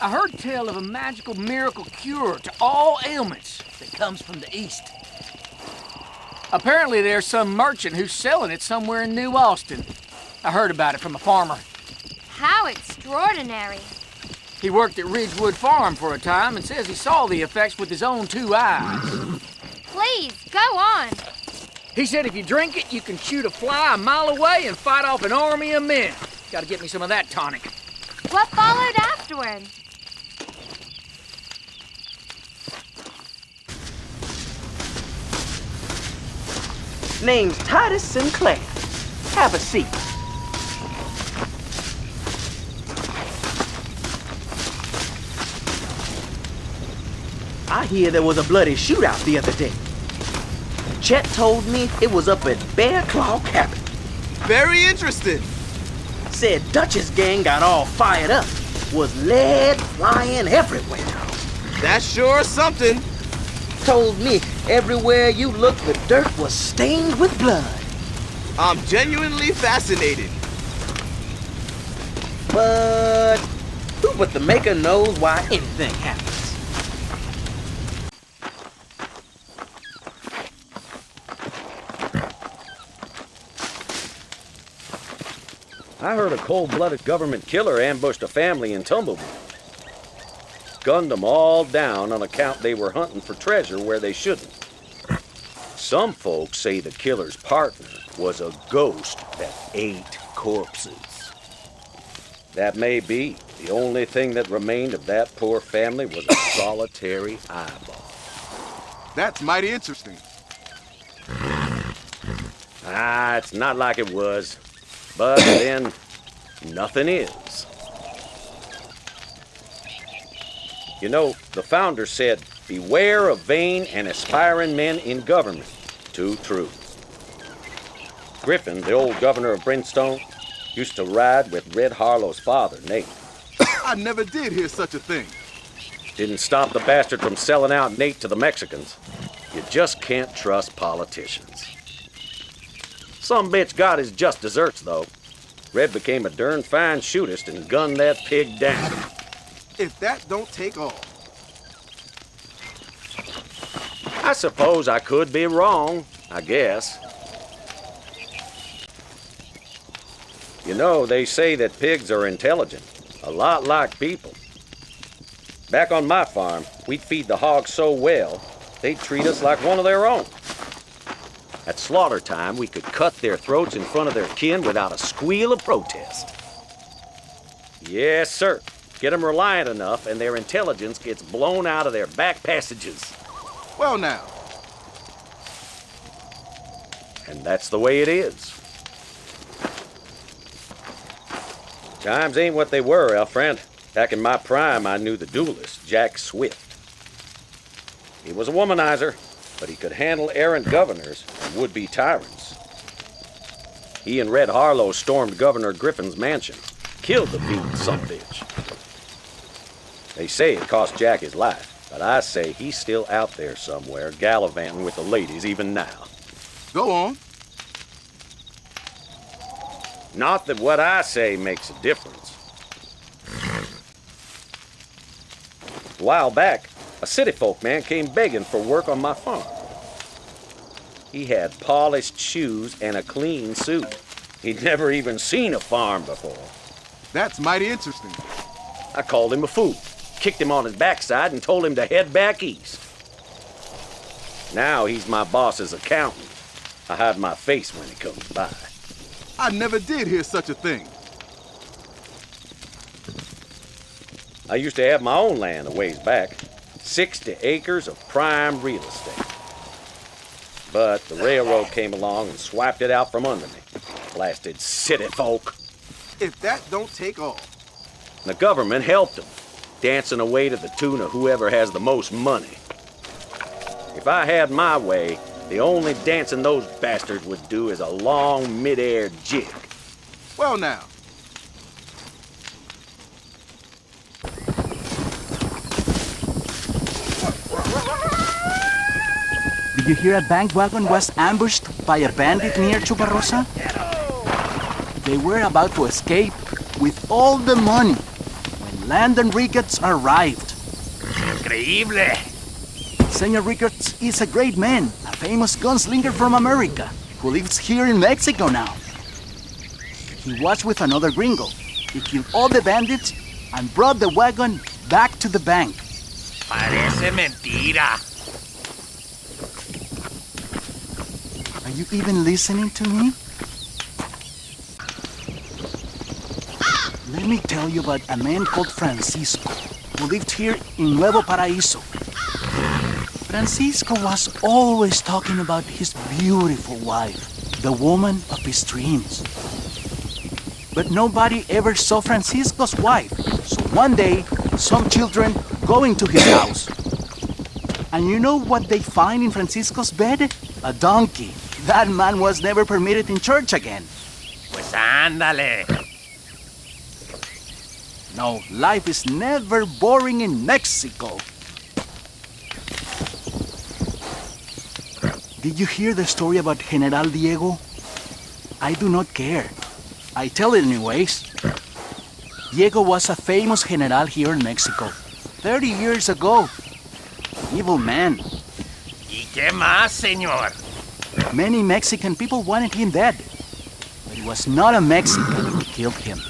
I heard tell of a magical miracle cure to all ailments that comes from the east. Apparently there's some merchant who's selling it somewhere in New Austin. I heard about it from a farmer. How extraordinary. He worked at Ridgewood Farm for a time and says he saw the effects with his own 2 eyes. Please, go on. He said if you drink it, you can shoot a fly a mile away and fight off an army of men. Gotta get me some of that tonic. What followed afterward? Name's Titus Sinclair. Have a seat. I hear there was a bloody shootout the other day. Chet told me it was up at Bear Claw Cabin. Very interesting. Said Dutch's gang got all fired up. Was lead flying everywhere. That's sure something. Told me everywhere you looked, the dirt was stained with blood. I'm genuinely fascinated. But who but the Maker knows why anything happens? I heard a cold-blooded government killer ambushed a family in Tumbleweed. Gunned them all down on account they were hunting for treasure where they shouldn't. Some folks say the killer's partner was a ghost that ate corpses. That may be. The only thing that remained of that poor family was a solitary eyeball. That's mighty interesting. It's not like it was. But then, nothing is. You know, the founder said, beware of vain and aspiring men in government. Too true. Griffin, the old governor of Brimstone, used to ride with Red Harlow's father, Nate. I never did hear such a thing. Didn't stop the bastard from selling out Nate to the Mexicans. You just can't trust politicians. Some bitch got his just desserts, though. Red became a darn fine shootist and gunned that pig down. If that don't take off. I suppose I could be wrong, I guess. You know, they say that pigs are intelligent, a lot like people. Back on my farm, we'd feed the hogs so well, they'd treat us like one of their own. At slaughter time, we could cut their throats in front of their kin without a squeal of protest. Yes, sir. Get them reliant enough, and their intelligence gets blown out of their back passages. Well now. And that's the way it is. Times ain't what they were, El friend. Back in my prime, I knew the duelist, Jack Swift. He was a womanizer, but he could handle errant governors and would-be tyrants. He and Red Harlow stormed Governor Griffin's mansion, killed the beat sumbitch. They say it cost Jack his life, but I say he's still out there somewhere gallivanting with the ladies even now. Go on. Not that what I say makes a difference. A while back, a city folk man came begging for work on my farm. He had polished shoes and a clean suit. He'd never even seen a farm before. That's mighty interesting. I called him a fool, kicked him on his backside, and told him to head back east. Now he's my boss's accountant. I hide my face when he comes by. I never did hear such a thing. I used to have my own land a ways back. 60 acres of prime real estate. But the railroad came along and swiped it out from under me. Blasted city folk. If that don't take off. The government helped them, dancing away to the tune of whoever has the most money. If I had my way, the only dancing those bastards would do is a long mid-air jig. Well now. Did you hear a bank wagon was ambushed by a bandit near Chuparosa? They were about to escape with all the money when Landon Ricketts arrived. Increíble. Senor Ricketts is a great man, a famous gunslinger from America, who lives here in Mexico now. He was with another gringo. He killed all the bandits and brought the wagon back to the bank. Parece mentira. Are you even listening to me? Let me tell you about a man called Francisco, who lived here in Nuevo Paraíso. Francisco was always talking about his beautiful wife, the woman of his dreams. But nobody ever saw Francisco's wife, so one day, some children go into his house. And you know what they find in Francisco's bed? A donkey. That man was never permitted in church again. Pues ándale. No, life is never boring in Mexico. Did you hear the story about General Diego? I do not care. I tell it anyways. Diego was a famous general here in Mexico. 30 years ago. Evil man. ¿Y qué más, señor? Many Mexican people wanted him dead. But it was not a Mexican who killed him.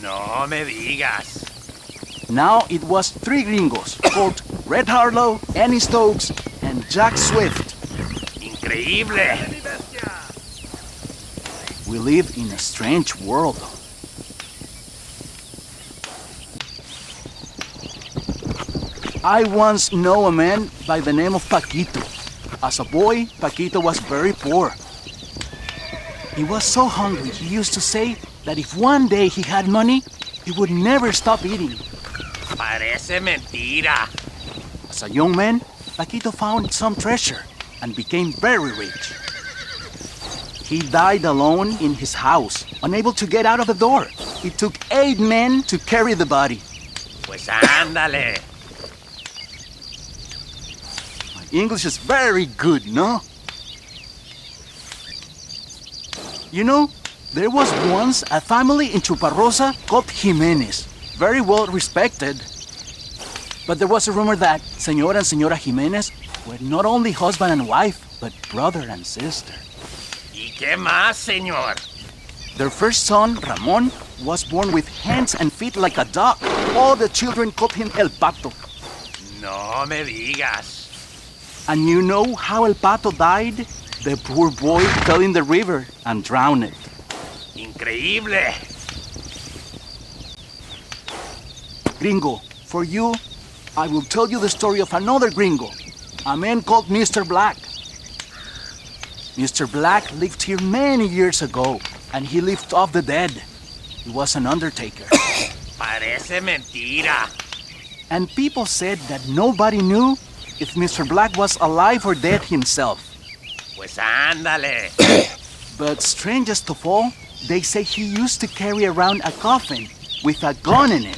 No me digas. Now it was 3 gringos called Red Harlow, Annie Stokes, and Jack Swift. Increíble. We live in a strange world. I once know a man by the name of Paquito. As a boy, Paquito was very poor. He was so hungry, he used to say that if one day he had money, he would never stop eating. Parece mentira. As a young man, Paquito found some treasure and became very rich. He died alone in his house, unable to get out of the door. It took 8 men to carry the body. Pues ándale. My English is very good, no? You know, there was once a family in Chuparrosa called Jimenez, very well respected. But there was a rumor that Señor and Señora Jimenez were not only husband and wife, but brother and sister. ¿Y qué más, señor? Their first son, Ramon, was born with hands and feet like a dog. All the children called him El Pato. No me digas. And you know how El Pato died? The poor boy fell in the river and drowned. Increíble. Gringo, for you, I will tell you the story of another gringo, a man called Mr. Black. Mr. Black lived here many years ago, and he lived off the dead. He was an undertaker. Parece mentira. And people said that nobody knew if Mr. Black was alive or dead himself. Pues ándale. But strangest of all, they say he used to carry around a coffin with a gun in it.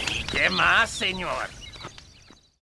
¿Y qué más, señor?